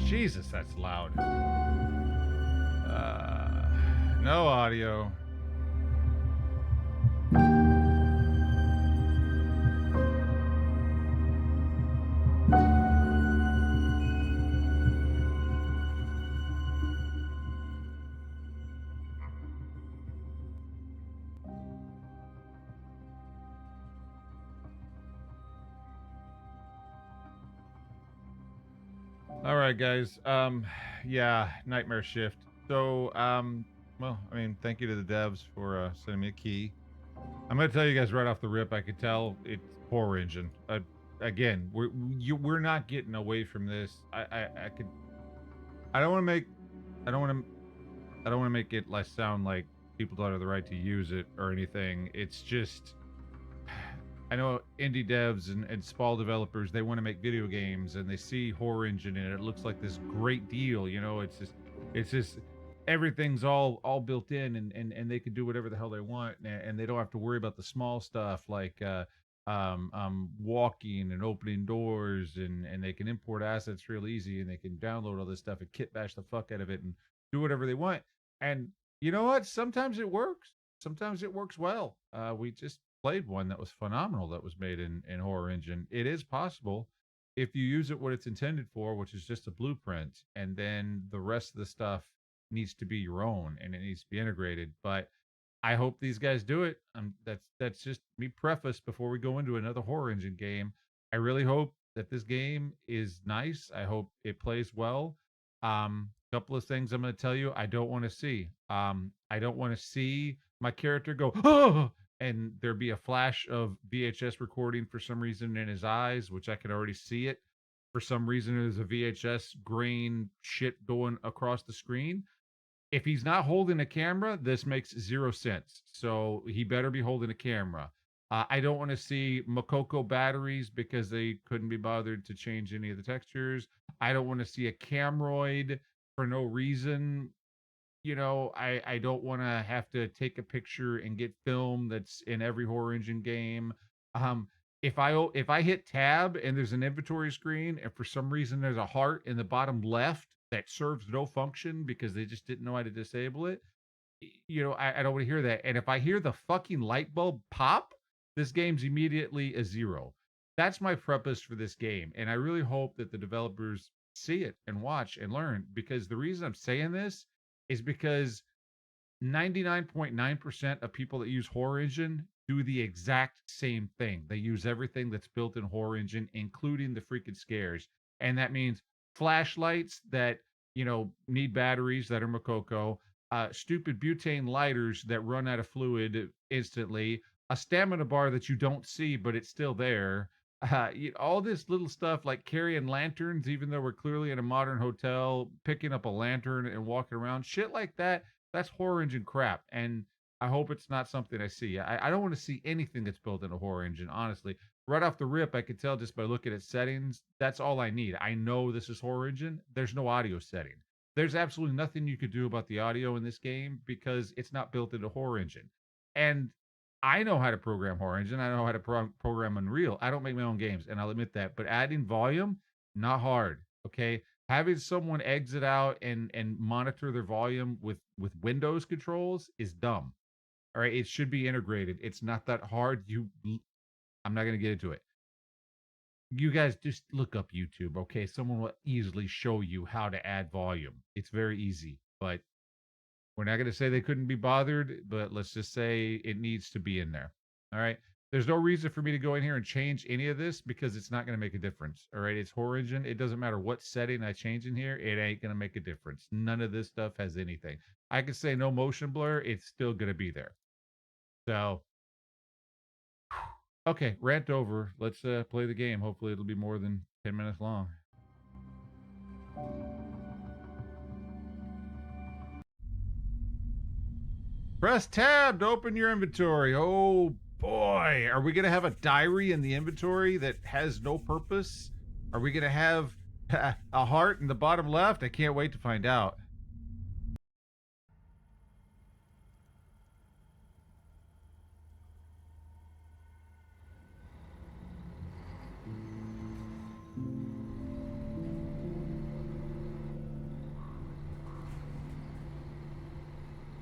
Jesus, that's loud. No audio. All right, guys. Yeah, Nightmare Shift. So, well, I mean, thank you to the devs for sending me a key. I'm gonna tell you guys right off the rip. I could tell it's Horror Engine. Again, we're not getting away from this. I could. I don't want to make. I don't want to. I don't want to make it like sound like people don't have the right to use it or anything. It's just. I know indie devs and small developers, they want to make video games and they see Horror Engine and it looks like this great deal, you know, it's just everything's all built in and they can do whatever the hell they want and they don't have to worry about the small stuff like walking and opening doors and they can import assets real easy and they can download all this stuff and kit bash the fuck out of it and do whatever they want. And you know what? Sometimes it works. Sometimes it works well. We just played one that was phenomenal that was made in Horror Engine. It is possible if you use it what it's intended for, which is just a blueprint, and then the rest of the stuff needs to be your own and it needs to be integrated. But I hope these guys do it. That's just me preface before we go into another Horror Engine game. I really hope that this game is nice. I hope it plays well. Couple of things I'm going to tell you I don't want to see. I don't want to see my character go, oh, and there be a flash of VHS recording for some reason in his eyes, which I could already see it. For some reason, there's a VHS grain shit going across the screen. If he's not holding a camera, this makes zero sense. So he better be holding a camera. I don't want to see Makoko batteries because they couldn't be bothered to change any of the textures. I don't want to see a camroid for no reason. You know, I don't want to have to take a picture and get film that's in every Horror Engine game. Um, if I hit tab and there's an inventory screen and for some reason there's a heart in the bottom left that serves no function because they just didn't know how to disable it, you know, I don't want to hear that. And if I hear the fucking light bulb pop, this game's immediately a zero. That's my preface for this game. And I really hope that the developers see it and watch and learn because the reason I'm saying this is because 99.9% of people that use Horror Engine do the exact same thing. They use everything that's built in Horror Engine, including the freaking scares. And that means flashlights that, you know, need batteries that are Makoko, stupid butane lighters that run out of fluid instantly, a stamina bar that you don't see, but it's still there. All this little stuff like carrying lanterns, even though we're clearly in a modern hotel, picking up a lantern and walking around, shit like that. That's Horror Engine crap. And I hope it's not something I see. I don't want to see anything that's built in a Horror Engine, honestly. Right off the rip, I could tell just by looking at settings, that's all I need. I know this is Horror Engine. There's no audio setting. There's absolutely nothing you could do about the audio in this game because it's not built into Horror Engine. And I know how to program Horror Engine. I know how to program Unreal. I don't make my own games, and I'll admit that. But adding volume, not hard. Okay, having someone exit out and monitor their volume with Windows controls is dumb. All right, it should be integrated. It's not that hard. I'm not gonna get into it. You guys just look up YouTube. Okay, someone will easily show you how to add volume. It's very easy, but we're not going to say they couldn't be bothered, but let's just say it needs to be in there. All right. There's no reason for me to go in here and change any of this because it's not going to make a difference. All right. It's Horror Engine. It doesn't matter what setting I change in here. It ain't going to make a difference. None of this stuff has anything. I can say no motion blur. It's still going to be there. So, okay. Rant over. Let's play the game. Hopefully it'll be more than 10 minutes long. Press tab to open your inventory. Oh boy, are we going to have a diary in the inventory that has no purpose? Are we going to have a heart in the bottom left? I can't wait to find out.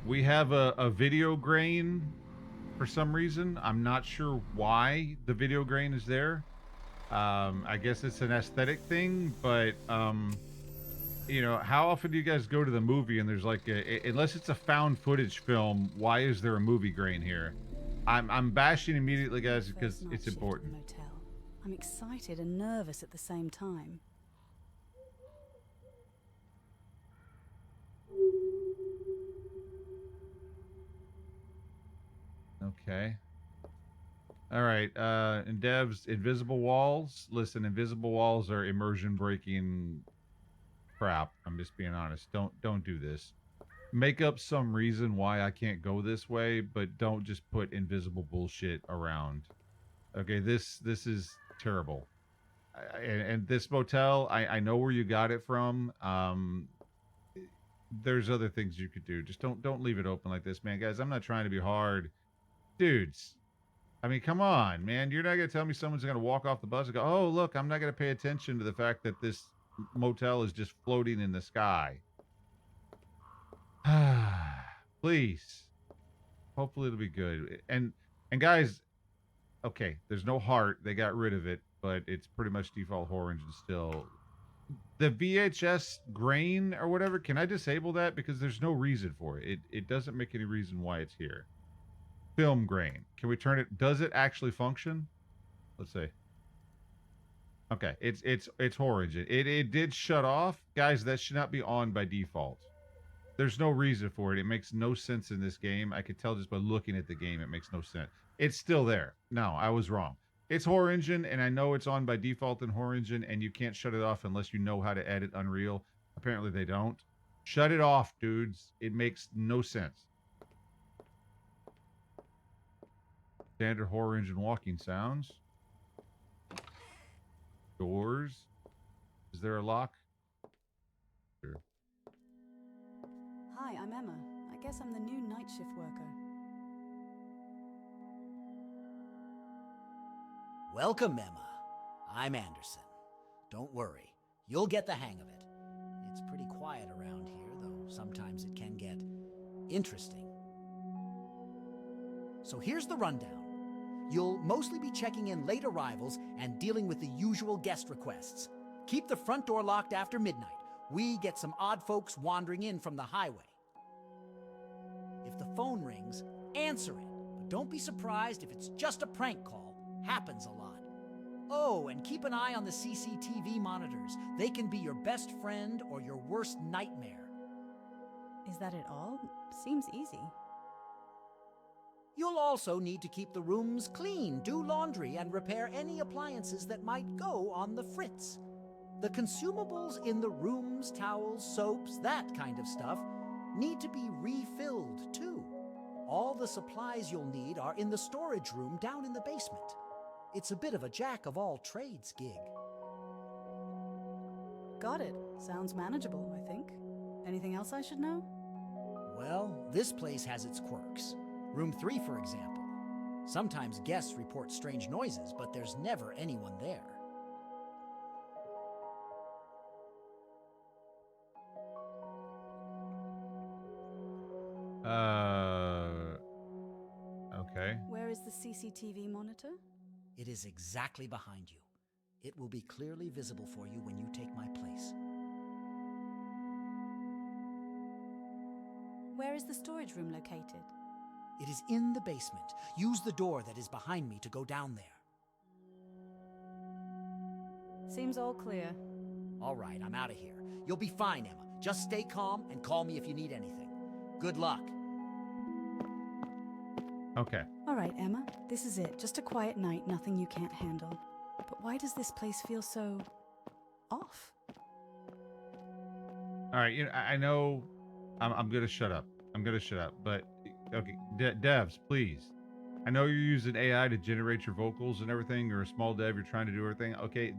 We have a video grain for some reason. I'm not sure why the video grain is there. I guess it's an aesthetic thing, but how often do you guys go to the movie and there's like unless it's a found footage film, why is there a movie grain here? I'm bashing immediately, guys, because it's important. Motel. I'm excited and nervous at the same time. Okay. All right. And devs, invisible walls. Listen, invisible walls are immersion breaking crap. I'm just being honest. Don't do this. Make up some reason why I can't go this way, but don't just put invisible bullshit around. Okay, this is terrible. And this motel, I know where you got it from. There's other things you could do. Just don't leave it open like this, man. Guys, I'm not trying to be hard. Dudes, I mean, come on, man. You're not going to tell me someone's going to walk off the bus and go, oh, look, I'm not going to pay attention to the fact that this motel is just floating in the sky. Please. Hopefully it'll be good. And guys, okay, there's no heart. They got rid of it, but it's pretty much default horror engine still. The VHS grain or whatever, can I disable that? Because there's no reason for it. It doesn't make any reason why it's here. Film grain. Can we turn it? Does it actually function? Let's see. Okay, it's horror engine. It did shut off. Guys, that should not be on by default. There's no reason for it. It makes no sense in this game. I could tell just by looking at the game, it makes no sense. It's still there. No, I was wrong. It's horror engine, and I know it's on by default in horror engine, and you can't shut it off unless you know how to edit Unreal. Apparently they don't. Shut it off, dudes. It makes no sense. Standard horror engine walking sounds. Doors. Is there a lock? Sure. Hi, I'm Emma. I guess I'm the new night shift worker. Welcome, Emma. I'm Anderson. Don't worry, you'll get the hang of it. It's pretty quiet around here, though sometimes it can get interesting. So here's the rundown. You'll mostly be checking in late arrivals and dealing with the usual guest requests. Keep the front door locked after midnight. We get some odd folks wandering in from the highway. If the phone rings, answer it. But don't be surprised if it's just a prank call. Happens a lot. Oh, and keep an eye on the CCTV monitors. They can be your best friend or your worst nightmare. Is that it all? Seems easy. You'll also need to keep the rooms clean, do laundry, and repair any appliances that might go on the fritz. The consumables in the rooms, towels, soaps, that kind of stuff, need to be refilled too. All the supplies you'll need are in the storage room down in the basement. It's a bit of a jack-of-all-trades gig. Got it. Sounds manageable, I think. Anything else I should know? Well, this place has its quirks. Room 3, for example. Sometimes guests report strange noises, but there's never anyone there. Okay. Where is the CCTV monitor? It is exactly behind you. It will be clearly visible for you when you take my place. Where is the storage room located? It is in the basement. Use the door that is behind me to go down there. Seems all clear. All right, I'm out of here. You'll be fine, Emma. Just stay calm and call me if you need anything. Good luck. Okay. All right, Emma. This is it. Just a quiet night, nothing you can't handle. But why does this place feel so off? All right. I know I'm going to shut up. But, okay, devs, please. I know you're using AI to generate your vocals and everything. You're a small dev. You're trying to do everything. Okay,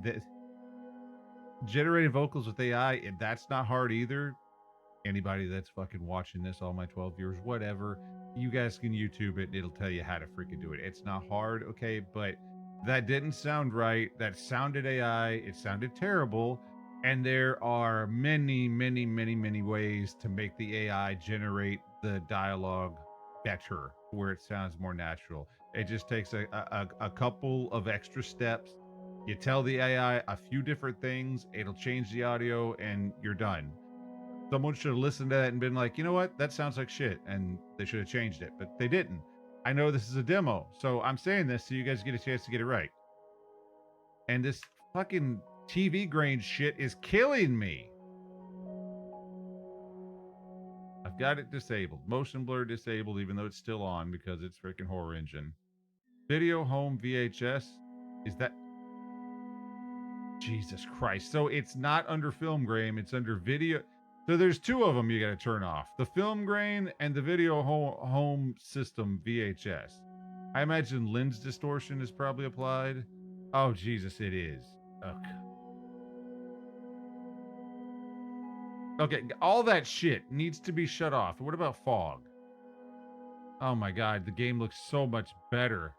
generating vocals with AI, that's not hard either. Anybody that's fucking watching this, all my 12 viewers, whatever, you guys can YouTube it. It'll tell you how to freaking do it. It's not hard, okay? But that didn't sound right. That sounded AI. It sounded terrible. And there are many, many, many, many ways to make the AI generate the dialogue better, where it sounds more natural. It just takes a couple of extra steps. You tell the AI a few different things, it'll change the audio, and you're done. Someone should have listened to that and been like, you know what? That sounds like shit. And they should have changed it, but they didn't. I know this is a demo, so I'm saying this so you guys get a chance to get it right. And this fucking TV grain shit is killing me. I've got it disabled. Motion blur disabled, even though it's still on because it's freaking Horror Engine. Video home VHS. Is that... Jesus Christ. So it's not under film grain, it's under video. So there's two of them you got to turn off. The film grain and the video home system VHS. I imagine lens distortion is probably applied. Oh, Jesus, it is. Okay, all that shit needs to be shut off. What about fog? Oh my God, the game looks so much better.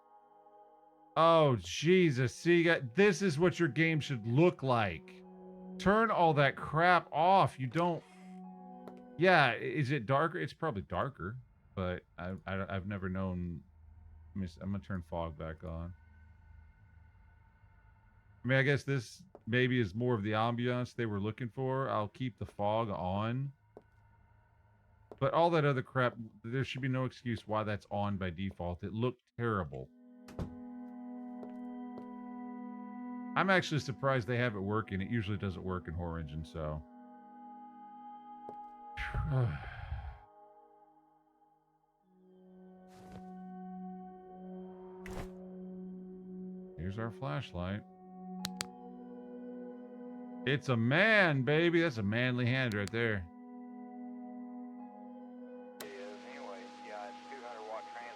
Oh, Jesus. See, this is what your game should look like. Turn all that crap off. You don't... Yeah, is it darker? It's probably darker, but I've never known... I'm going to turn fog back on. I mean, I guess this maybe is more of the ambiance they were looking for. I'll keep the fog on. But all that other crap, there should be no excuse why that's on by default. It looked terrible. I'm actually surprised they have it working. It usually doesn't work in Horror Engine, so... Here's our flashlight. It's a man, baby. That's a manly hand right there.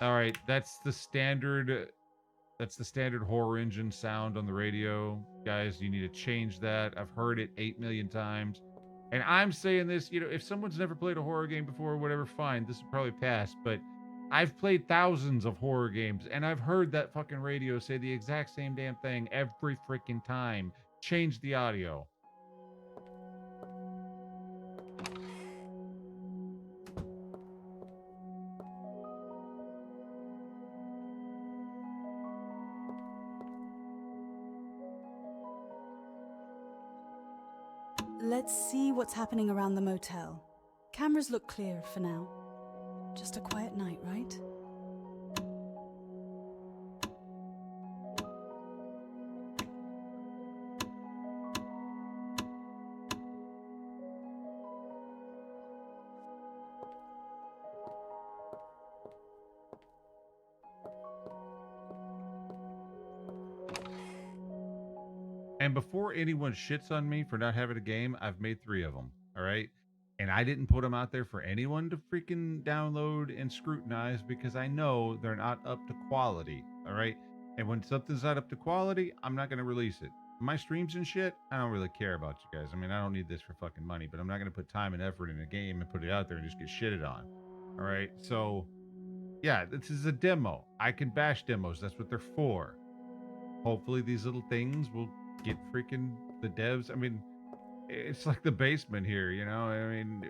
All right, that's the standard Horror Engine sound on the radio. Guys, you need to change that. I've heard it 8 million times. And I'm saying this, you know, if someone's never played a horror game before or whatever, fine, this will probably pass. But I've played thousands of horror games, and I've heard that fucking radio say the exact same damn thing every freaking time. Change the audio. Let's see what's happening around the motel. Cameras look clear for now. Just a quiet night, right? And before anyone shits on me for not having a game, I've made 3 of them, all right? And I didn't put them out there for anyone to freaking download and scrutinize because I know they're not up to quality, all right? And when something's not up to quality, I'm not going to release it. My streams and shit, I don't really care about you guys. I mean, I don't need this for fucking money, but I'm not going to put time and effort in a game and put it out there and just get shitted on, all right? So, yeah, this is a demo. I can bash demos. That's what they're for. Hopefully these little things will get freaking the devs. I mean, it's like the basement here, you know. I mean,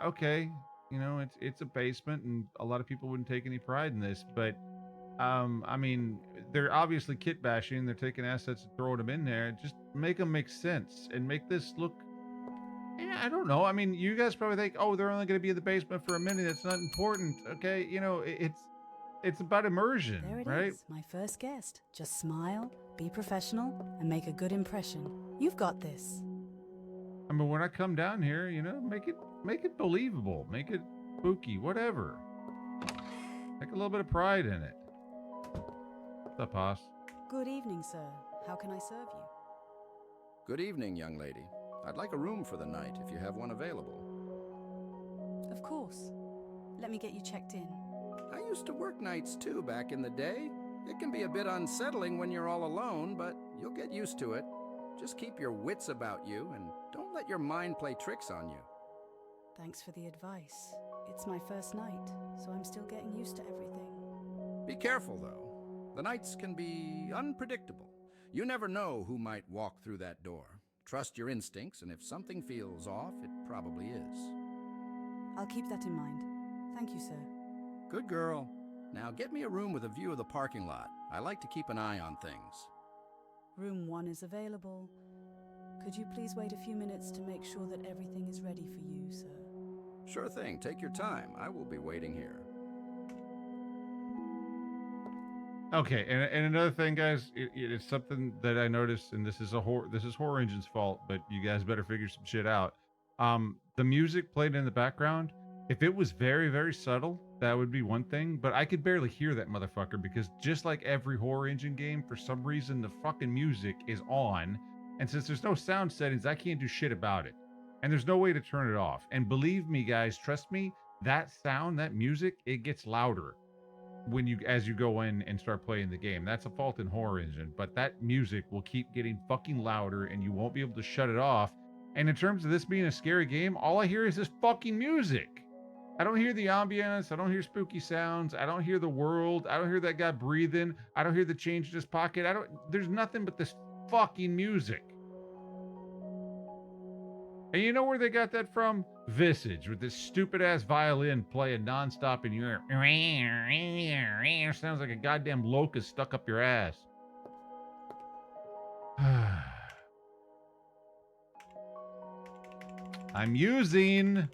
okay, you know, it's a basement, and a lot of people wouldn't take any pride in this, but I mean, they're obviously kit bashing. They're taking assets and throwing them in there. Just make them make sense and make this look. Yeah, I don't know. I mean, you guys probably think, oh, they're only going to be in the basement for a minute. That's not important. Okay, you know, it's about immersion, There it right? is, my first guest. Just smile, be professional, and make a good impression. You've got this. I mean, when I come down here, you know, make it believable, make it spooky, whatever. Take a little bit of pride in it. What's up, Haas? Good evening, sir. How can I serve you? Good evening, young lady. I'd like a room for the night if you have one available. Of course. Let me get you checked in. I used to work nights too back in the day. It can be a bit unsettling when you're all alone, but you'll get used to it. Just keep your wits about you and don't let your mind play tricks on you. Thanks for the advice. It's my first night, so I'm still getting used to everything. Be careful, though. The nights can be unpredictable. You never know who might walk through that door. trust your instincts, and if something feels off, it probably is. I'll keep that in mind. Thank you, sir. Good girl. Now get me a room with a view of the parking lot. I like to keep an eye on things. Room 1 is available. Could you please wait a few minutes to make sure that everything is ready for you, sir? Sure thing. Take your time. I will be waiting here. Okay, and another thing, guys, it's something that I noticed, and this is Horror Engine's fault, but you guys better figure some shit out. The music played in the background, if it was very, very subtle, that would be one thing, but I could barely hear that motherfucker because just like every Horror Engine game, for some reason the fucking music is on, and since there's no sound settings, I can't do shit about it. And there's no way to turn it off. And believe me, guys, trust me, that sound, that music, it gets louder as you go in and start playing the game. That's a fault in Horror Engine, but that music will keep getting fucking louder and you won't be able to shut it off. And in terms of this being a scary game, all I hear is this fucking music. I don't hear the ambience, I don't hear spooky sounds, I don't hear the world, I don't hear that guy breathing, I don't hear the change in his pocket, there's nothing but this fucking music. And you know where they got that from? Visage, with this stupid ass violin playing nonstop in your ear. Sounds like a goddamn locust stuck up your ass. I'm using.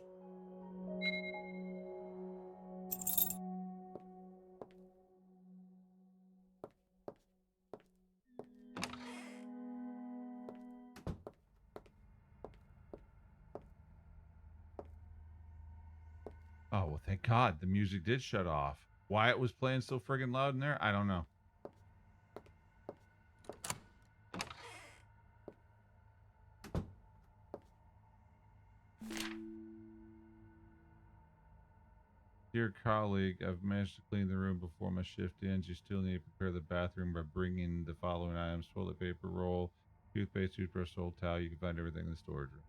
Oh, well, thank God the music did shut off. Why it was playing so friggin' loud in there, I don't know. Dear colleague, I've managed to clean the room before my shift ends. You still need to prepare the bathroom by bringing the following items: toilet paper roll, toothpaste, toothbrush, old towel. You can find everything in the storage room.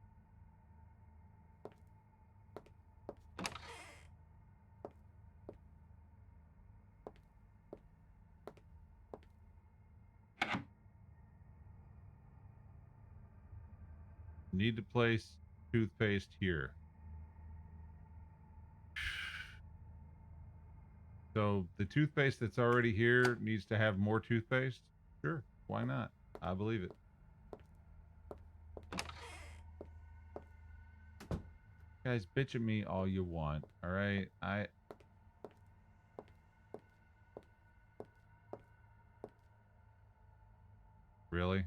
Need to place toothpaste here. So the toothpaste that's already here needs to have more toothpaste? Sure, why not? I believe it. Guys, bitch at me all you want, all right? Really?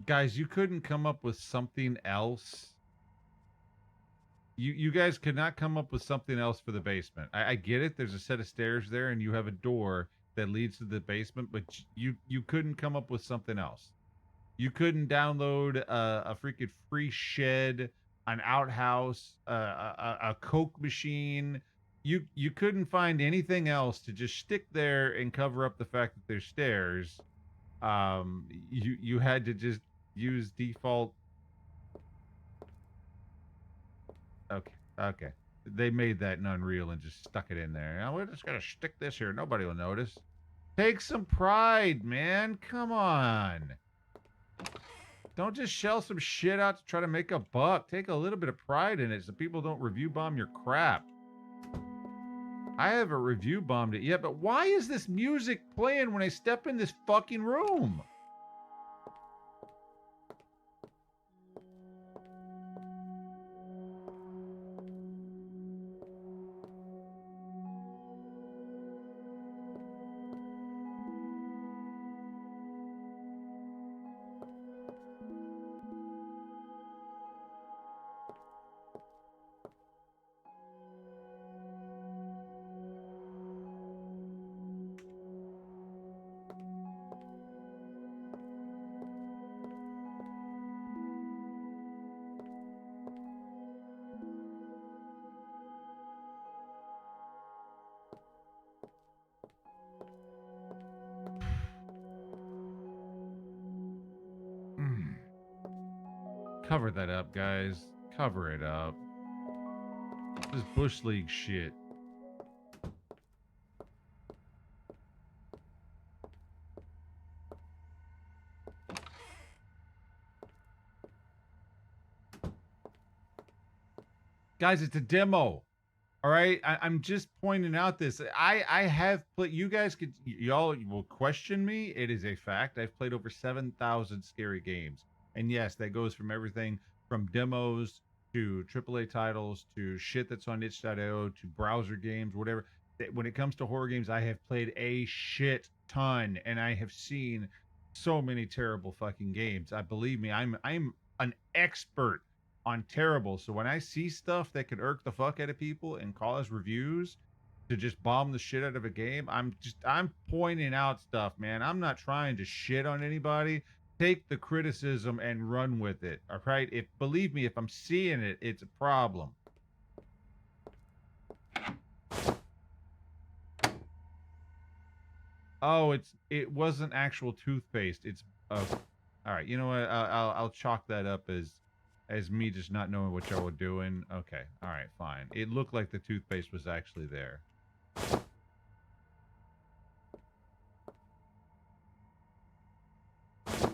Guys, you couldn't come up with something else? You guys could not come up with something else for the basement. I get it. There's a set of stairs there, and you have a door that leads to the basement, but you couldn't come up with something else. You couldn't download a freaking free shed, an outhouse, a Coke machine. You couldn't find anything else to just stick there and cover up the fact that there's stairs. You had to just use default. Okay. They made that in Unreal and just stuck it in there. Now we're just gonna stick this here. Nobody will notice. Take some pride, man. Come on. Don't just shell some shit out to try to make a buck. Take a little bit of pride in it so people don't review bomb your crap. I haven't review bombed it yet, but why is this music playing when I step in this fucking room? Cover that up, guys. Cover it up. This is Bush League shit. Guys, it's a demo. All right, I'm just pointing out this. I have played. You guys could y'all will question me. It is a fact. I've played over 7,000 scary games, and yes, that goes from everything from demos to AAA titles to shit that's on itch.io to browser games, whatever. When it comes to horror games, I have played a shit ton, and I have seen so many terrible fucking games. I believe me, I'm an expert on terrible. So when I see stuff that could irk the fuck out of people and cause reviews to just bomb the shit out of a game, I'm pointing out stuff, man. I'm not trying to shit on anybody. Take the criticism and run with it. All right? If believe me, if I'm seeing it, it's a problem. Oh, it wasn't actual toothpaste. It's all right. You know what? I'll chalk that up as me just not knowing what y'all were doing. Okay. All right. Fine. It looked like the toothpaste was actually there.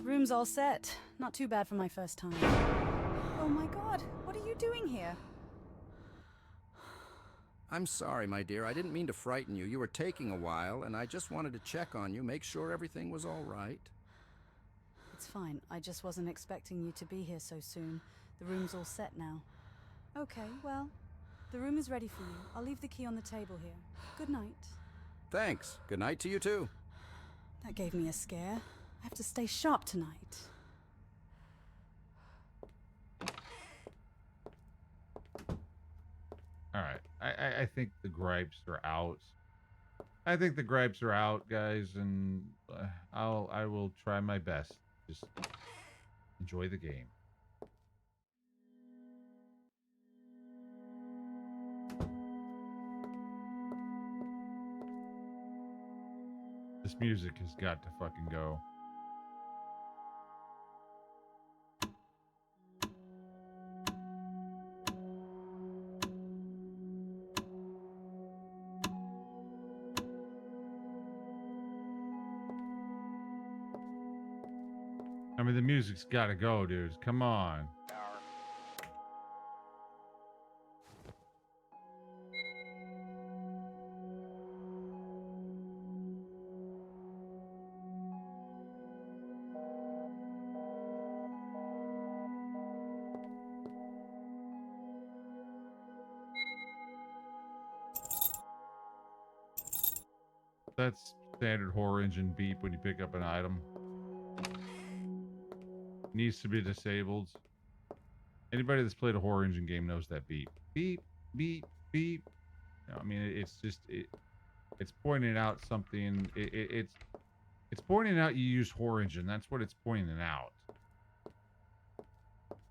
Room's all set. Not too bad for my first time. Oh my god, what are you doing here? I'm sorry, my dear. I didn't mean to frighten you. You were taking a while, and I just wanted to check on you, make sure everything was all right. It's fine. I just wasn't expecting you to be here so soon. The room's all set now. Okay, well, the room is ready for you. I'll leave the key on the table here. Good night. Thanks. Good night to you, too. That gave me a scare. I have to stay sharp tonight. All right. I think the gripes are out. I think the gripes are out, guys, and I will try my best. Just enjoy the game. This music has got to fucking go. I mean, the music's got to go, dudes. Come on. That's standard horror engine beep when you pick up an item. Needs to be disabled. Anybody that's played a horror engine game knows that beep. Beep, beep, beep. No, I mean, it's just it's pointing out something. It's pointing out you use horror engine. That's what it's pointing out.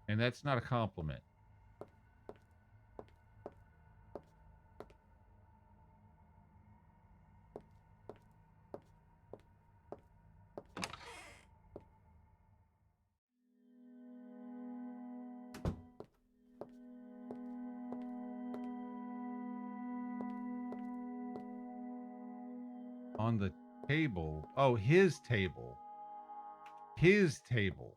And that's not a compliment. On the table. Oh, his table. His table.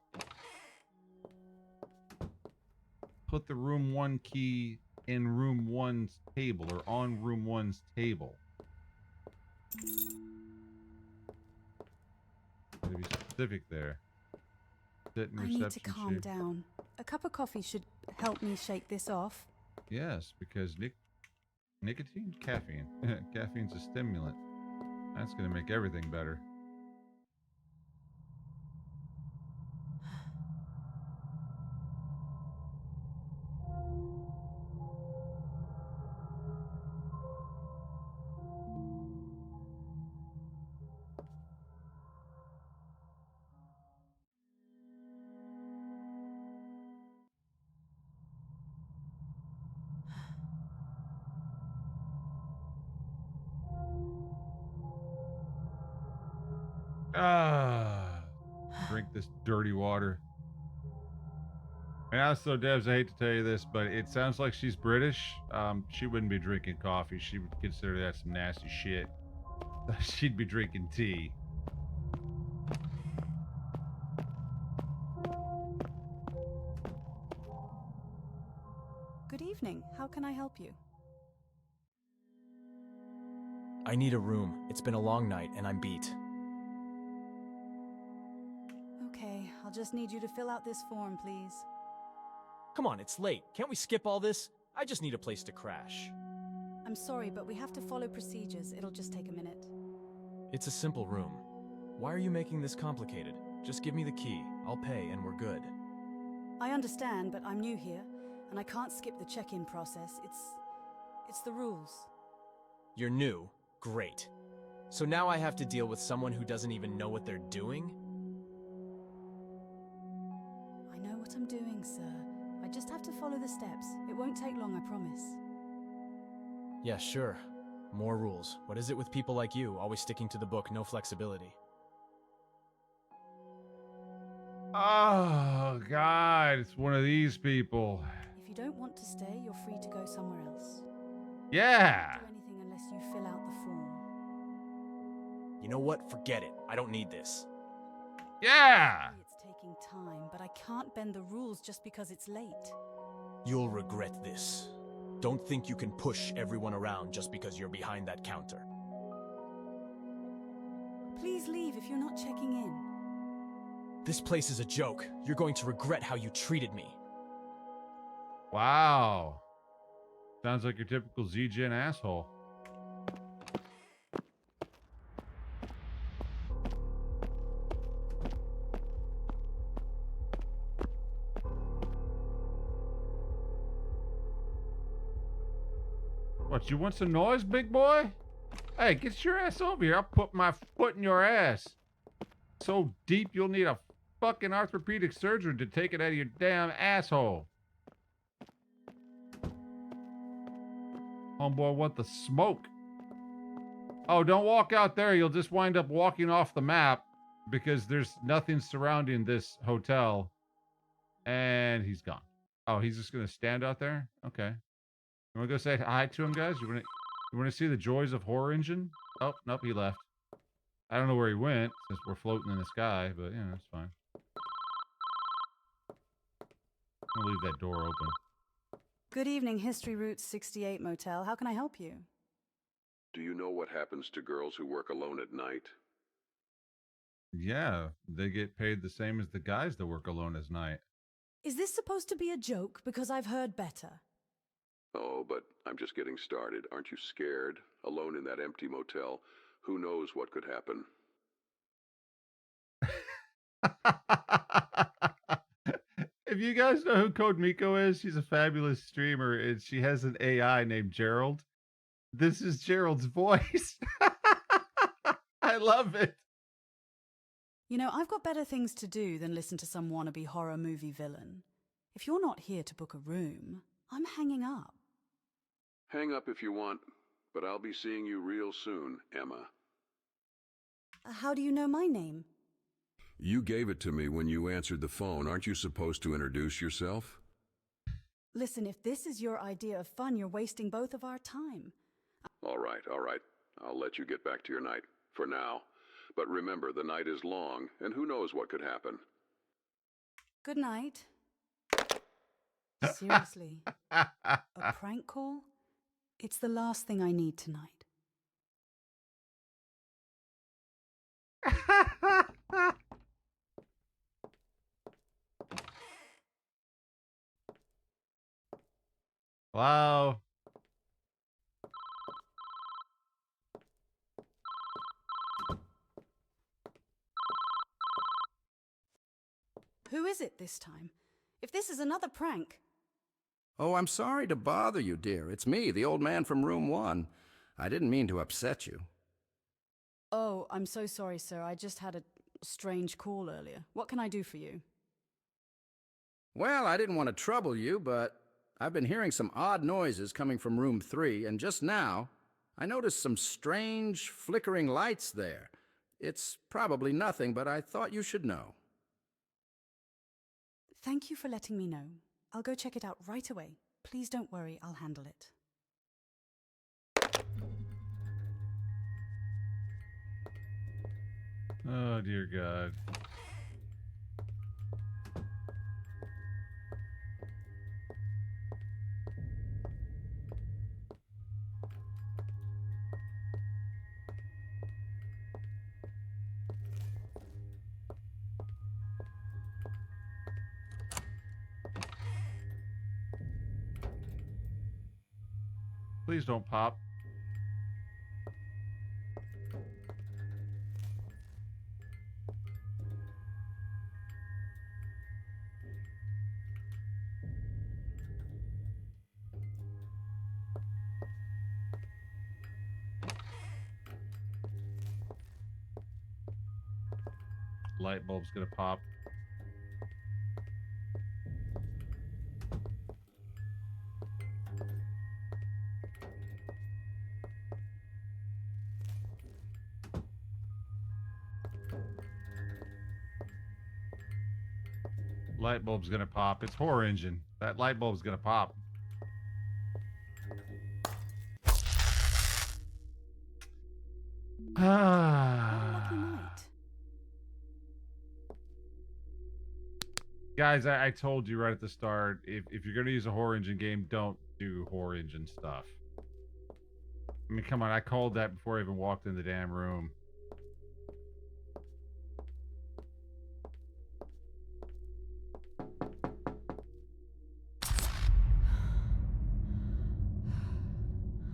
Put the room 1 key in room 1's table or on room 1's table. Gotta be specific there. Sit in I need to reception calm shade. down. A cup of coffee should help me shake this off. Yes, because nicotine, caffeine. Caffeine's a stimulant. That's gonna make everything better. Ah, drink this dirty water. And also, Devs, I hate to tell you this, but it sounds like she's British. She wouldn't be drinking coffee. She would consider that some nasty shit. She'd be drinking tea. Good evening. How can I help you? I need a room. It's been a long night and I'm beat. Okay, I'll just need you to fill out this form, please. Come on, it's late. Can't we skip all this? I just need a place to crash. I'm sorry, but we have to follow procedures. It'll just take a minute. It's a simple room. Why are you making this complicated? Just give me the key. I'll pay and we're good. I understand, but I'm new here, and I can't skip the check-in process. It's the rules. You're new? Great. So now I have to deal with someone who doesn't even know what they're doing? I know what I'm doing, sir. I just have to follow the steps. It won't take long, I promise. Yeah, sure. More rules. What is it with people like you, always sticking to the book, no flexibility? Oh, God. It's one of these people. If you don't want to stay, you're free to go somewhere else. Yeah. Don't do anything unless you fill out the form. You know what? Forget it. I don't need this. Yeah. Sorry it's taking time, but I can't bend the rules just because it's late. You'll regret this. Don't think you can push everyone around just because you're behind that counter. Please leave if you're not checking in. This place is a joke. You're going to regret how you treated me. Wow. Sounds like your typical Z-Gen asshole. What, you want some noise, big boy? Hey, get your ass over here. I'll put my foot in your ass. So deep you'll need a fucking orthopedic surgeon to take it out of your damn asshole. Homeboy, what the smoke? Oh, don't walk out there. You'll just wind up walking off the map because there's nothing surrounding this hotel. And he's gone. Oh, he's just going to stand out there? Okay. You want to go say hi to him, guys? You want to see the joys of Horror Engine? Oh, nope, he left. I don't know where he went since we're floating in the sky, but, you know, it's fine. I'll leave that door open. Good evening, History Route 68 Motel. How can I help you? Do you know what happens to girls who work alone at night? Yeah, they get paid the same as the guys that work alone at night. Is this supposed to be a joke? Because I've heard better. Oh, but I'm just getting started. Aren't you scared? Alone in that empty motel? Who knows what could happen? If you guys know who Code Miko is, she's a fabulous streamer, and she has an AI named Gerald. This is Gerald's voice. I love it. You know, I've got better things to do than listen to some wannabe horror movie villain. If you're not here to book a room, I'm hanging up. Hang up if you want, but I'll be seeing you real soon, Emma. How do you know my name? You gave it to me when you answered the phone. Aren't you supposed to introduce yourself? Listen, if this is your idea of fun, you're wasting both of our time. All right. I'll let you get back to your night, for now. But remember, the night is long, and who knows what could happen. Good night. Seriously, a prank call? It's the last thing I need tonight. Wow. Who is it this time? If this is another prank... Oh, I'm sorry to bother you, dear. It's me, the old man from room 1. I didn't mean to upset you. Oh, I'm so sorry, sir. I just had a strange call earlier. What can I do for you? Well, I didn't want to trouble you, but I've been hearing some odd noises coming from room 3, and just now, I noticed some strange, flickering lights there. It's probably nothing, but I thought you should know. Thank you for letting me know. I'll go check it out right away. Please don't worry, I'll handle it. Oh, dear God. Please don't pop. Light bulb's gonna pop. Light bulb's gonna pop. It's horror engine. That light bulb's gonna pop. What a lucky night. Guys, I told you right at the start, if you're gonna use a horror engine game, don't do horror engine stuff. I mean, come on, I called that before I even walked in the damn room.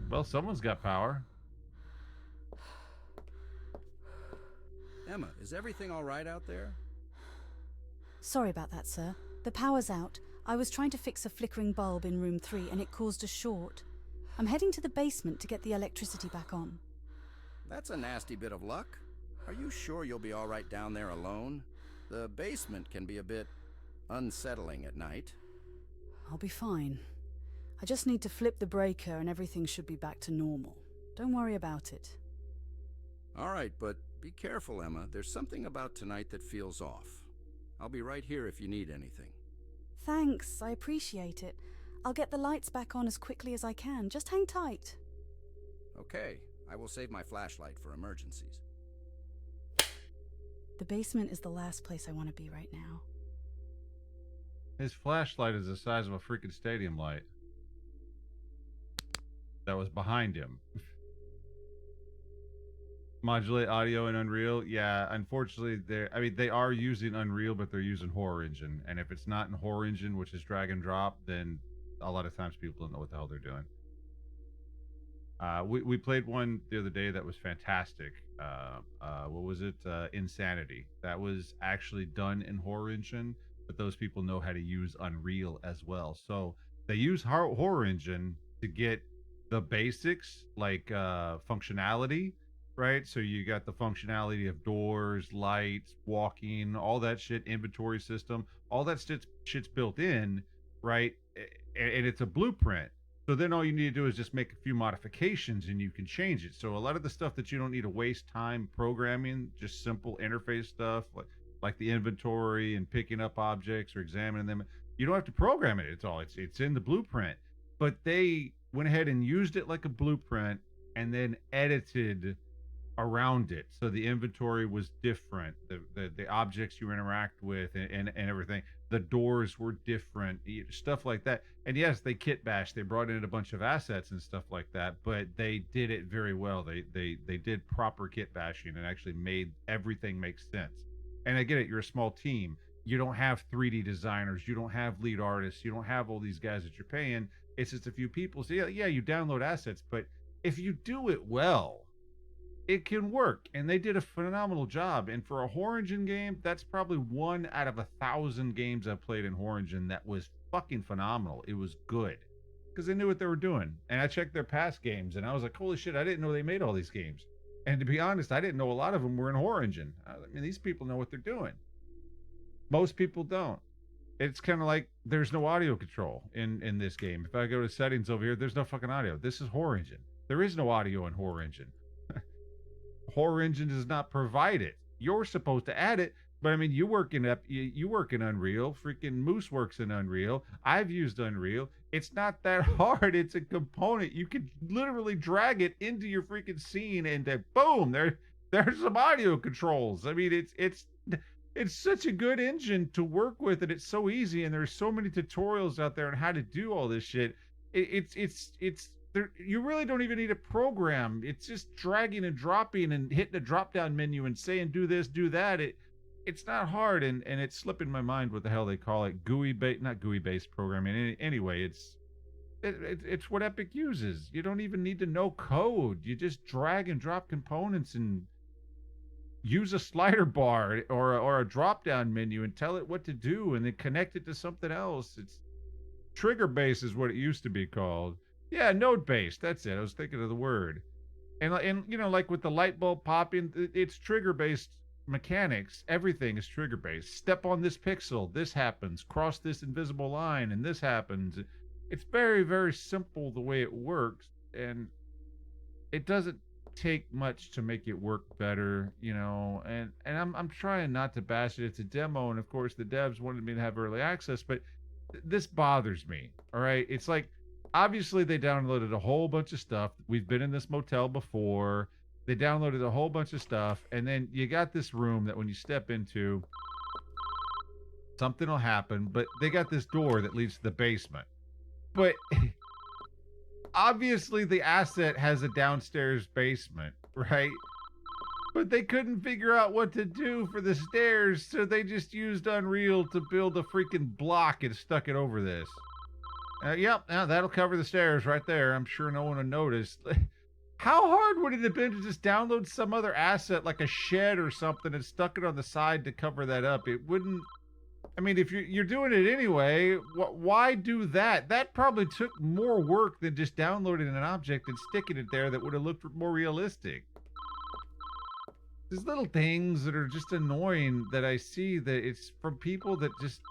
Well, someone's got power. Emma, is everything all right out there? Sorry about that, sir. The power's out. I was trying to fix a flickering bulb in room 3 and it caused a short. I'm heading to the basement to get the electricity back on. That's a nasty bit of luck. Are you sure you'll be all right down there alone? The basement can be a bit unsettling at night. I'll be fine. I just need to flip the breaker and everything should be back to normal. Don't worry about it. All right, but be careful, Emma. There's something about tonight that feels off. I'll be right here if you need anything. Thanks, I appreciate it. I'll get the lights back on as quickly as I can. Just hang tight. Okay, I will save my flashlight for emergencies. The basement is the last place I want to be right now. His flashlight is the size of a freaking stadium light. That was behind him. Modulate audio in Unreal. Yeah, unfortunately, they are using Unreal, but they're using Horror Engine. And if it's not in Horror Engine, which is drag and drop, then a lot of times people don't know what the hell they're doing. We played one the other day that was fantastic. What was it? Insanity. That was actually done in Horror Engine, but those people know how to use Unreal as well. So they use Horror Engine to get the basics, like functionality, right? So you got the functionality of doors, lights, walking, all that shit, inventory system, all that shit's built in, right? And it's a blueprint. So then all you need to do is just make a few modifications and you can change it. So a lot of the stuff that you don't need to waste time programming, just simple interface stuff like the inventory and picking up objects or examining them, you don't have to program it. It's in the blueprint. But they went ahead and used it like a blueprint and then edited around it, so the inventory was different, the objects you interact with and everything, the doors were different, stuff like that. And yes, they kit bashed, they brought in a bunch of assets and stuff like that, but they did it very well. They did proper kit bashing and actually made everything make sense. And I get it, you're a small team, you don't have 3D designers, you don't have lead artists, you don't have all these guys that you're paying. It's just a few people. So yeah, you download assets, but if you do it well, it can work. And they did a phenomenal job. And for a Horror Engine game, that's probably 1 out of 1,000 games I've played in Horror Engine that was fucking phenomenal. It was good because they knew what they were doing. And I checked their past games and I was like, holy shit, I didn't know they made all these games. And to be honest, I didn't know a lot of them were in Horror Engine. I mean, these people know what they're doing. Most people don't. It's kind of like there's no audio control in this game. If I go to settings over here, there's no fucking audio. This is Horror Engine. There is no audio in Horror Engine. Horror Engine does not provide it. You're supposed to add it, but I mean, you work in Unreal. Freaking Moose works in Unreal. I've used Unreal. It's not that hard. It's a component. You can literally drag it into your freaking scene, and then boom, there's some audio controls. I mean, it's such a good engine to work with, and it's so easy. And there's so many tutorials out there on how to do all this shit. It's there, you really don't even need a program. It's just dragging and dropping and hitting a drop down menu and saying do this, do that. It's not hard, and it's slipping my mind what the hell they call it. Not GUI based programming. Anyway, It's what Epic uses. You don't even need to know code. You just drag and drop components and use a slider bar or a drop down menu and tell it what to do and then connect it to something else. It's trigger based is what it used to be called. Yeah, node based. That's it. I was thinking of the word. And you know, like with the light bulb popping, it's trigger based mechanics. Everything is trigger based. Step on this pixel, this happens. Cross this invisible line, and this happens. It's very, very simple the way it works, and it doesn't take much to make it work better, you know. And I'm trying not to bash it. It's a demo, and of course the devs wanted me to have early access, but this bothers me. All right, it's like obviously they downloaded a whole bunch of stuff. We've been in this motel before. They downloaded a whole bunch of stuff, and then you got this room that when you step into, something will happen. But they got this door that leads to the basement. But obviously the asset has a downstairs basement, right? But they couldn't figure out what to do for the stairs, so they just used Unreal to build a freaking block and stuck it over this. Yep, that'll cover the stairs right there. I'm sure no one will notice. How hard would it have been to just download some other asset like a shed or something and stuck it on the side to cover that up? It wouldn't... I mean, if you're doing it anyway, why do that? That probably took more work than just downloading an object and sticking it there that would have looked more realistic. There's little things that are just annoying that I see that it's from people that just...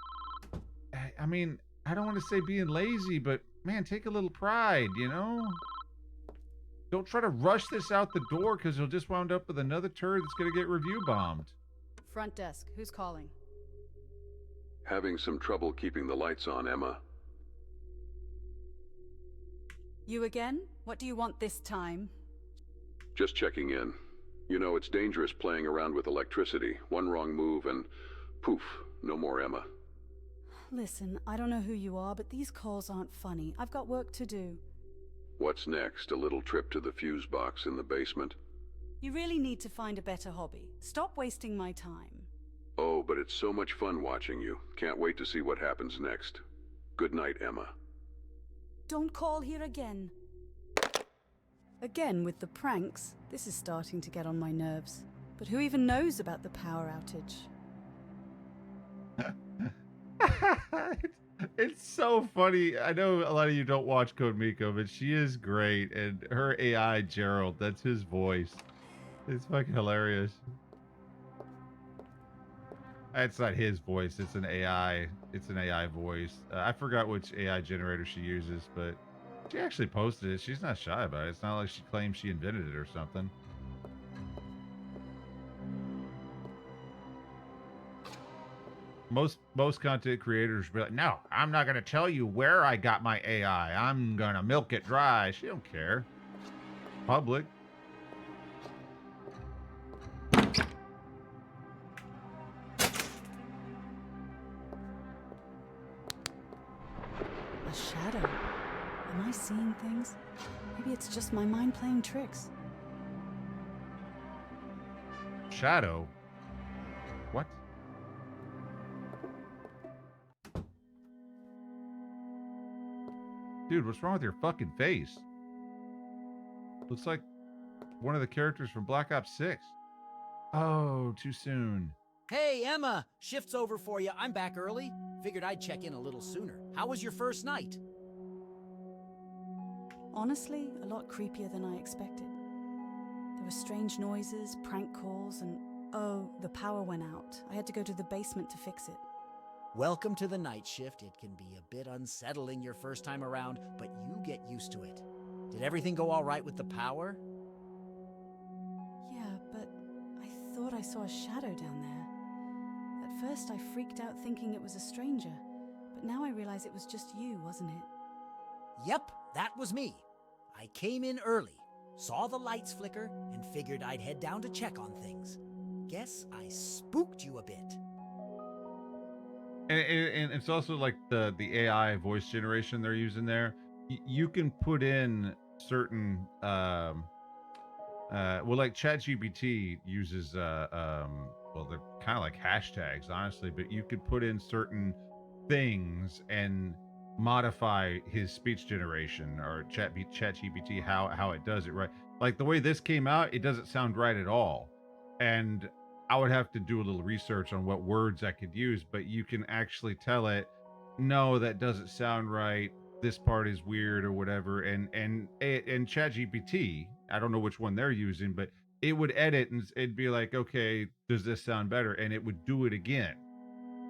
I mean, I don't want to say being lazy, but man, take a little pride, you know? Don't try to rush this out the door because you'll just wound up with another turd that's going to get review bombed. Front desk, who's calling? Having some trouble keeping the lights on, Emma. You again? What do you want this time? Just checking in. You know, it's dangerous playing around with electricity. One wrong move and poof, no more Emma. Listen, I don't know who you are, but these calls aren't funny. I've got work to do. What's next? A little trip to the fuse box in the basement? You really need to find a better hobby. Stop wasting my time. Oh, but it's so much fun watching you. Can't wait to see what happens next. Good night, Emma. Don't call here again. Again with the pranks. This is starting to get on my nerves. But who even knows about the power outage? It's so funny. I know a lot of you don't watch Code Miko, but she is great. And her AI, Gerald, that's his voice. It's fucking hilarious. It's not his voice. It's an AI. It's an AI voice. I forgot which AI generator she uses, but she actually posted it. She's not shy about it. It's not like she claims she invented it or something. Most content creators be like, no, I'm not going to tell you where I got my AI. I'm going to milk it dry. She don't care. Public. A shadow. Am I seeing things? Maybe it's just my mind playing tricks. Shadow? What? Dude, what's wrong with your fucking face? Looks like one of the characters from Black Ops 6. Oh, too soon. Hey, Emma! Shift's over for you. I'm back early. Figured I'd check in a little sooner. How was your first night? Honestly, a lot creepier than I expected. There were strange noises, prank calls, and oh, the power went out. I had to go to the basement to fix it. Welcome to the night shift. It can be a bit unsettling your first time around, but you get used to it. Did everything go all right with the power? Yeah, but I thought I saw a shadow down there. At first I freaked out thinking it was a stranger, but now I realize it was just you, wasn't it? Yep, that was me. I came in early, saw the lights flicker, and figured I'd head down to check on things. Guess I spooked you a bit. And it's also like the AI voice generation they're using there. You can put in certain well, like ChatGPT uses well, they're kind of like hashtags, honestly, but you could put in certain things and modify his speech generation or ChatGPT how it does it right. Like the way this came out, it doesn't sound right at all. And I would have to do a little research on what words I could use, but you can actually tell it, no, that doesn't sound right. This part is weird or whatever. And ChatGPT, I don't know which one they're using, but it would edit and it'd be like, okay, does this sound better? And it would do it again.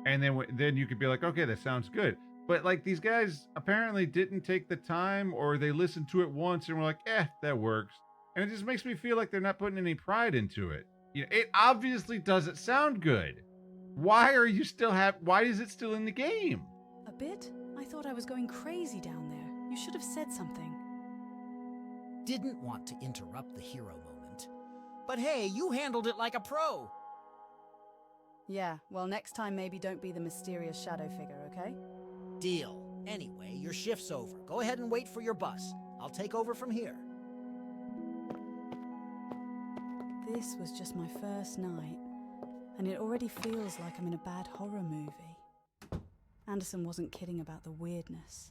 And then you could be like, okay, that sounds good. But like these guys apparently didn't take the time, or they listened to it once and were like, that works. And it just makes me feel like they're not putting any pride into it. You know, it obviously doesn't sound good. Why is it still in the game? A bit? I thought I was going crazy down there. You should have said something. Didn't want to interrupt the hero moment. But hey, you handled it like a pro. Yeah, well, next time maybe don't be the mysterious shadow figure, okay? Deal. Anyway, your shift's over. Go ahead and wait for your bus. I'll take over from here. This was just my first night, and it already feels like I'm in a bad horror movie. Anderson wasn't kidding about the weirdness.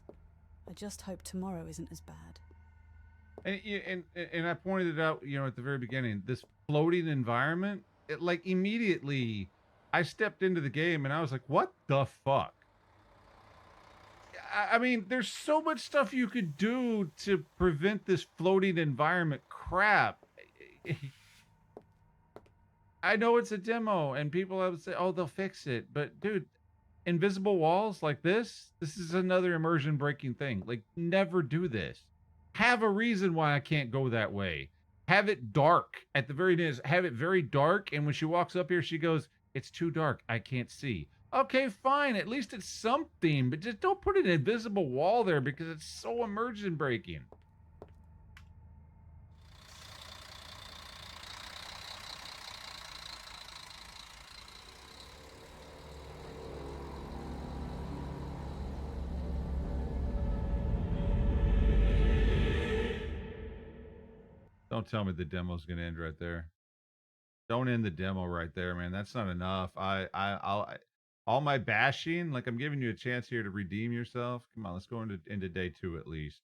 I just hope tomorrow isn't as bad. And I pointed it out, at the very beginning, this floating environment, like immediately I stepped into the game and I was like, what the fuck? I mean, there's so much stuff you could do to prevent this floating environment crap. I know it's a demo and people would say, oh, they'll fix it. But dude, invisible walls like this is another immersion breaking thing. Like, never do this. Have a reason why I can't go that way. Have it dark at the very end. Have it very dark. And when she walks up here, she goes, it's too dark. I can't see. Okay, fine. At least it's something, but just don't put an invisible wall there because it's so immersion breaking. Don't tell me the demo's gonna end right there. Don't end the demo right there, man. That's not enough. All my bashing, like I'm giving you a chance here to redeem yourself. Come on, let's go into day 2 at least.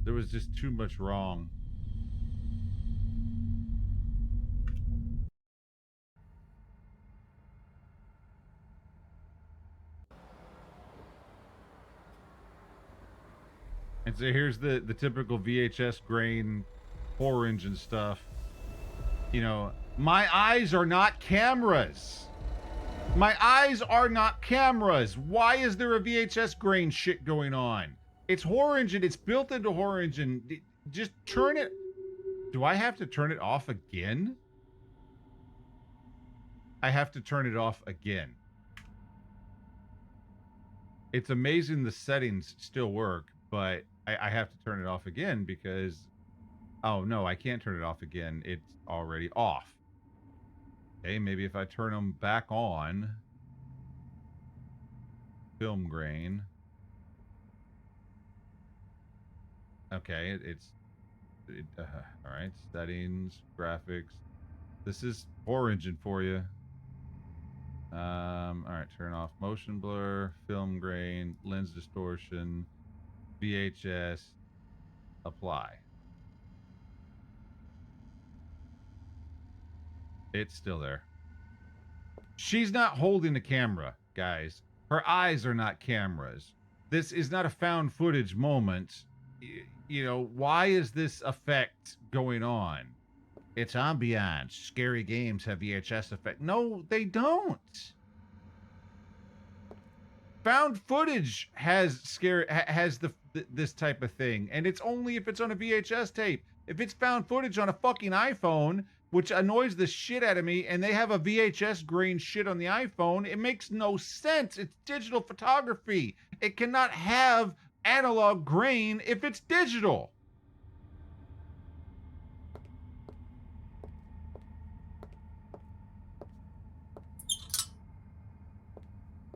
There was just too much wrong. And so here's the typical VHS grain horror engine stuff. My eyes are not cameras. My eyes are not cameras. Why is there a VHS grain shit going on? It's horror engine. It's built into horror engine. Just turn it. Do I have to turn it off again? I have to turn it off again. It's amazing the settings still work, but I have to turn it off again because, oh no, I can't turn it off again. It's already off. Okay, maybe if I turn them back on, film grain. Okay, all right, settings, graphics. This is horror engine for you. All right, turn off motion blur, film grain, lens distortion, VHS, apply. It's still there. She's not holding the camera, guys. Her eyes are not cameras. This is not a found footage moment. Why is this effect going on? It's ambiance. Scary games have VHS effect. No, they don't. Found footage has this type of thing, and it's only if it's on a VHS tape. If it's found footage on a fucking iPhone, which annoys the shit out of me, and they have a VHS grain shit on the iPhone, it makes no sense. It's digital photography. It cannot have analog grain if it's digital.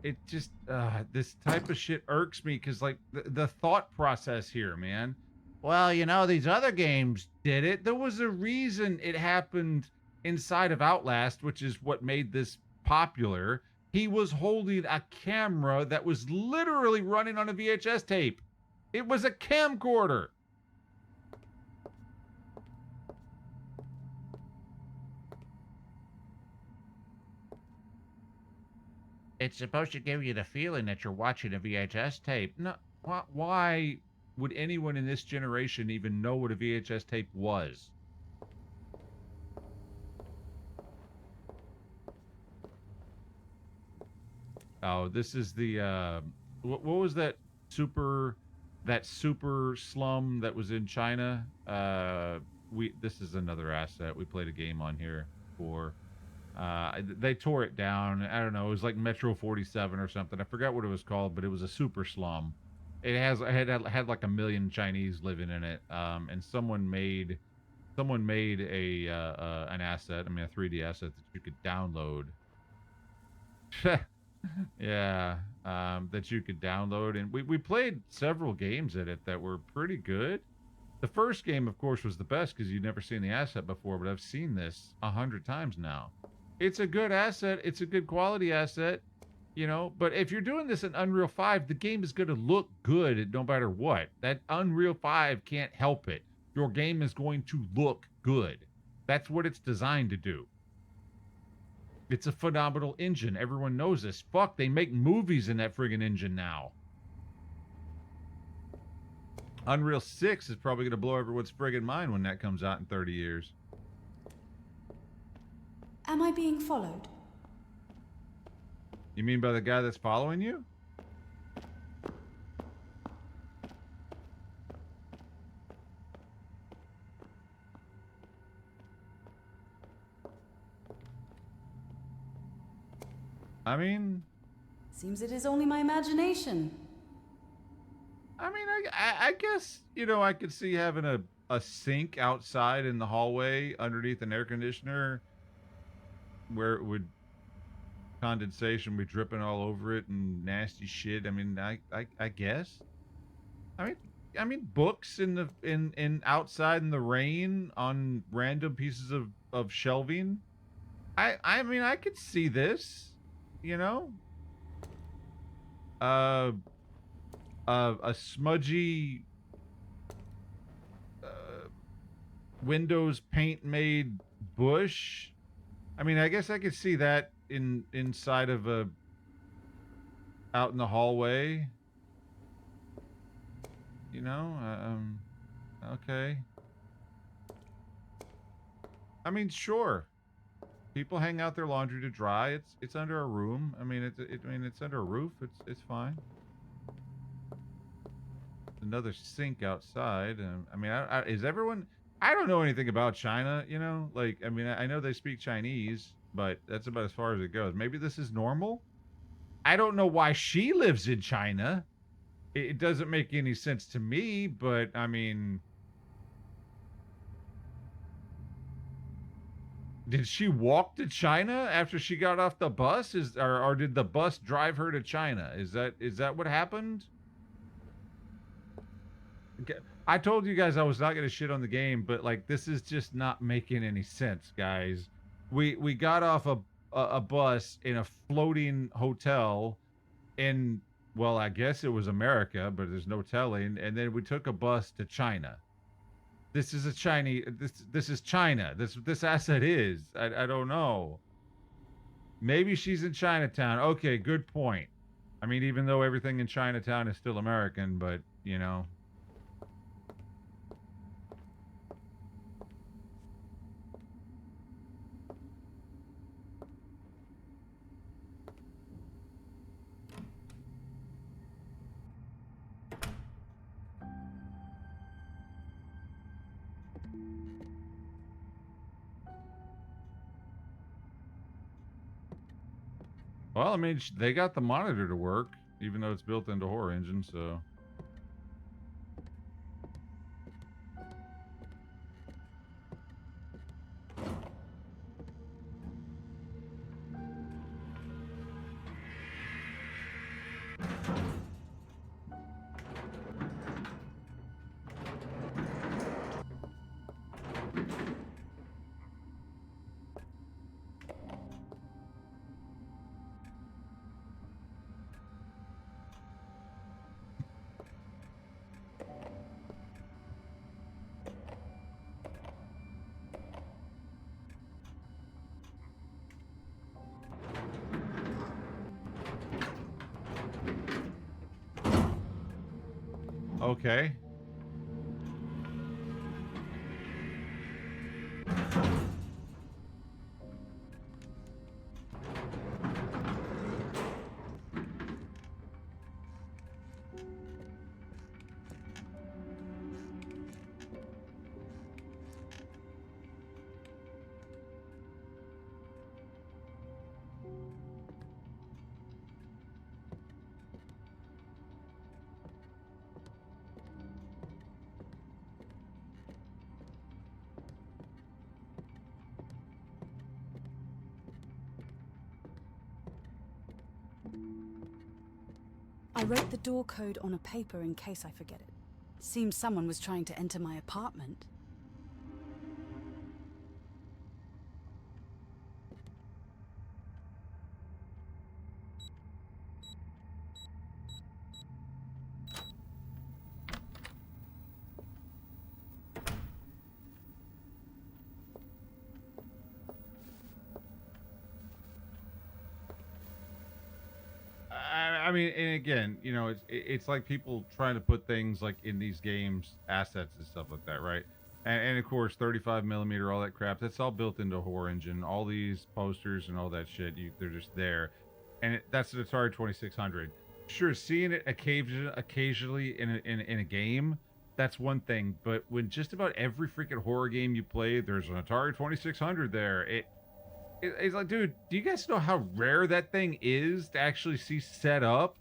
It just, this type of shit irks me because, like, the thought process here, man. Well, these other games did it. There was a reason it happened inside of Outlast, which is what made this popular. He was holding a camera that was literally running on a VHS tape. It was a camcorder. It's supposed to give you the feeling that you're watching a VHS tape. No, why would anyone in this generation even know what a VHS tape was? Oh, this is the what was that super slum that was in China? This is another asset we played a game on here for. They tore it down. I don't know. It was like Metro 47 or something. I forgot what it was called, but it was a super slum. It had like 1 million Chinese living in it. And someone made a an asset. I mean, a 3D asset that you could download. Yeah, that you could download, and we played several games in it that were pretty good. The first game, of course, was the best because you'd never seen the asset before, but I've seen this 100 times now. It's a good asset. It's a good quality asset, you know. But if you're doing this in Unreal 5, the game is going to look good no matter what. That Unreal 5 can't help it. Your game is going to look good. That's what it's designed to do. It's a phenomenal engine. Everyone knows this. Fuck, they make movies in that friggin' engine now. Unreal 6 is probably going to blow everyone's friggin' mind when that comes out in 30 years. Am I being followed? You mean by the guy that's following you? I mean... Seems it is only my imagination. I mean, I guess, you know, I could see having a sink outside in the hallway underneath an air conditioner where it would condensation be dripping all over it and nasty shit. I mean, I guess. I mean books in outside in the rain on random pieces of shelving. I mean, I could see this, you know. A smudgy Windows paint made bush. I mean, I guess I could see that inside of out in the hallway. You know, okay. I mean, sure. People hang out their laundry to dry. It's under a room. I mean, it's under a roof. It's fine. Another sink outside. I mean, is everyone? I don't know anything about China. You know, like, I mean, I know they speak Chinese, but that's about as far as it goes. Maybe this is normal. I don't know why she lives in China. It doesn't make any sense to me. But I mean, did she walk to China after she got off the bus? Or did the bus drive her to China? Is that what happened? I told you guys I was not going to shit on the game, but like, this is just not making any sense, guys. We got off a bus in a floating hotel in, well, I guess it was America, but there's no telling. And then we took a bus to China. This is a Chinese. This is China. This asset is. I don't know. Maybe she's in Chinatown. Okay, good point. I mean, even though everything in Chinatown is still American, but you know. Well, I mean, they got the monitor to work, even though it's built into Horror Engine, so. Okay. I wrote the door code on a paper in case I forget it. Seems someone was trying to enter my apartment. I mean, and again, you know, it's like people trying to put things like in these games, assets and stuff like that, right? And of course, 35 millimeter, all that crap, that's all built into Horror Engine. All these posters and all that shit, they're just there, and that's an Atari 2600. Sure, seeing it occasionally in a game, that's one thing. But when just about every freaking horror game you play, there's an Atari 2600 there. It's like, dude, do you guys know how rare that thing is to actually see set up?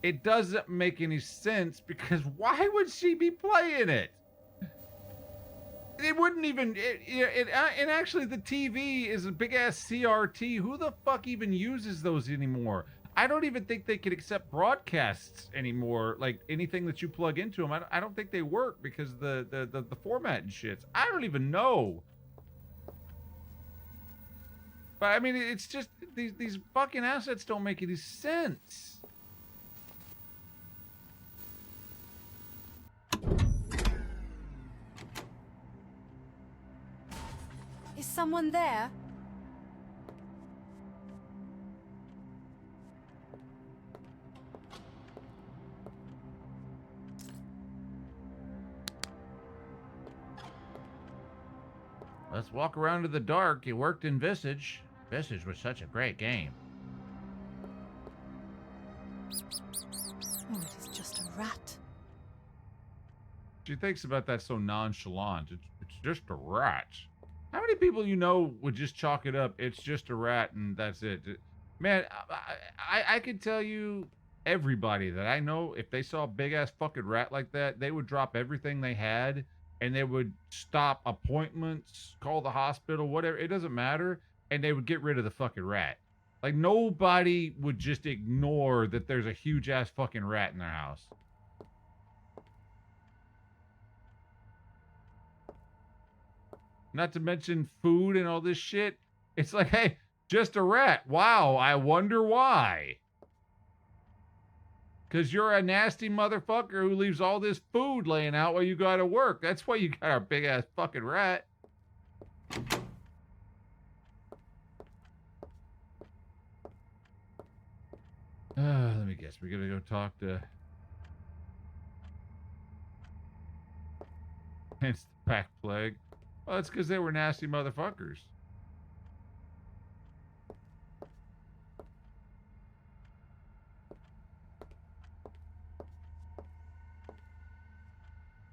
It doesn't make any sense because why would she be playing it? It wouldn't even. And actually, the TV is a big ass CRT. Who the fuck even uses those anymore? I don't even think they can accept broadcasts anymore. Like anything that you plug into them, I don't think they work because the format and shits. I don't even know. But I mean, it's just these fucking assets don't make any sense. Is someone there? Let's walk around in the dark. You worked in Visage. Visage was such a great game. Oh, it is just a rat. She thinks about that so nonchalant. It's just a rat. How many people you know would just chalk it up? It's just a rat and that's it. Man, I could tell you everybody that I know, if they saw a big ass fucking rat like that, they would drop everything they had and they would stop appointments, call the hospital, whatever. It doesn't matter. And they would get rid of the fucking rat. Like nobody would just ignore that there's a huge ass fucking rat in their house. Not to mention food and all this shit. It's like, hey, just a rat. Wow, I wonder why. Because you're a nasty motherfucker who leaves all this food laying out while you go to work. That's why you got a big ass fucking rat. Let me guess. We're going to go talk to... Hence the pack plague. Well, it's because they were nasty motherfuckers.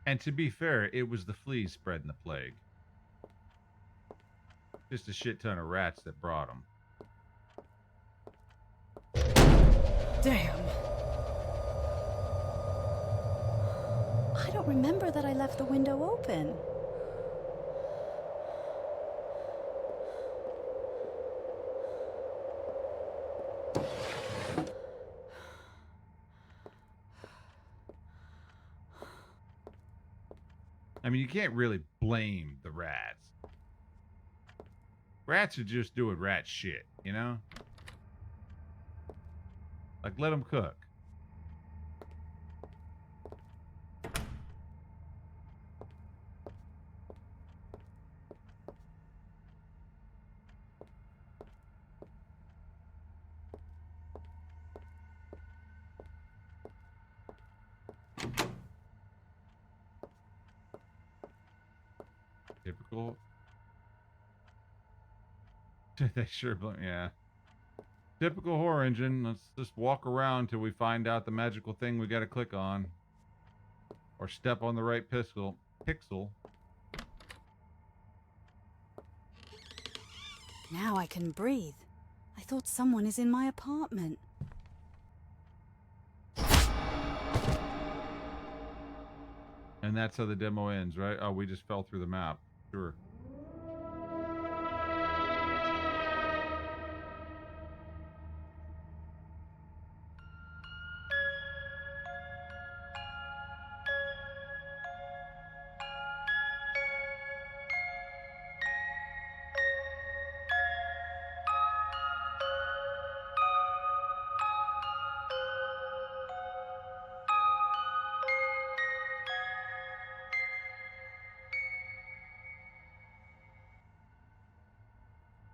And to be fair, it was the fleas spreading the plague. Just a shit ton of rats that brought them. Damn. I don't remember that I left the window open. I mean, you can't really blame the rats. Rats are just doing rat shit, you know? Like, let them cook. Typical. They sure, yeah. Typical horror engine. Let's just walk around till we find out the magical thing we got to click on. Or step on the right pixel. Now I can breathe. I thought someone is in my apartment. And that's how the demo ends, right? Oh, we just fell through the map. Sure.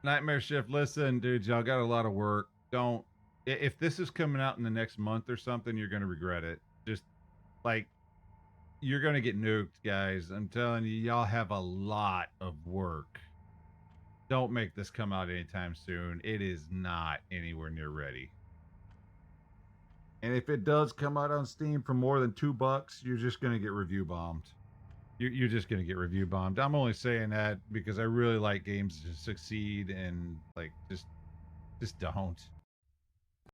Nightmare Shift, listen, dudes, y'all got a lot of work. Don't, if this is coming out in the next month or something, you're going to regret it. Just, like, you're going to get nuked, guys. I'm telling you, y'all have a lot of work. Don't make this come out anytime soon. It is not anywhere near ready. And if it does come out on Steam for more than $2, you're just going to get review bombed. You're just going to get review bombed. I'm only saying that because I really like games to succeed, and like just don't.